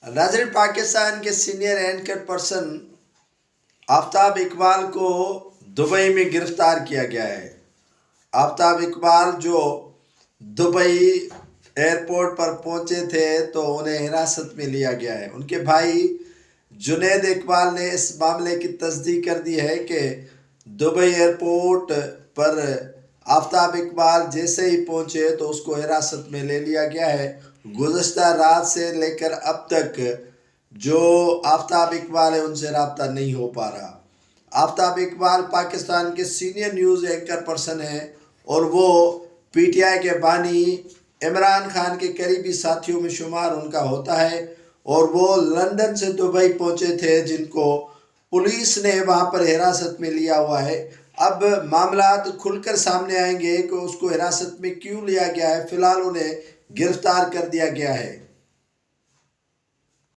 ناظرین، پاکستان کے senior anchor person آفتاب اقبال کو دبئی میں گرفتار کیا گیا ہے۔ آفتاب اقبال جو دبئی ایئرپورٹ پر پہنچے تھے تو انہیں حراست میں لیا گیا ہے۔ ان کے بھائی جنید اقبال نے اس معاملے کی تصدیق کر دی ہے کہ دبئی ایئرپورٹ پر آفتاب اقبال جیسے ہی پہنچے تو اس کو حراست میں لے لیا گیا ہے۔ گزشتہ رات سے لے کر اب تک جو آفتاب اقبال ہے ان سے رابطہ نہیں ہو پا رہا۔ آفتاب اقبال پاکستان کے سینئر نیوز اینکر پرسن ہیں اور وہ پی ٹی آئی کے بانی عمران خان کے قریبی ساتھیوں میں شمار ان کا ہوتا ہے، اور وہ لندن سے دبئی پہنچے تھے جن کو پولیس نے وہاں پر حراست میں لیا ہوا ہے۔ اب معاملات کھل کر سامنے آئیں گے کہ اس کو حراست میں کیوں لیا گیا ہے۔ فی الحال انہیں گرفتار کر دیا گیا ہے۔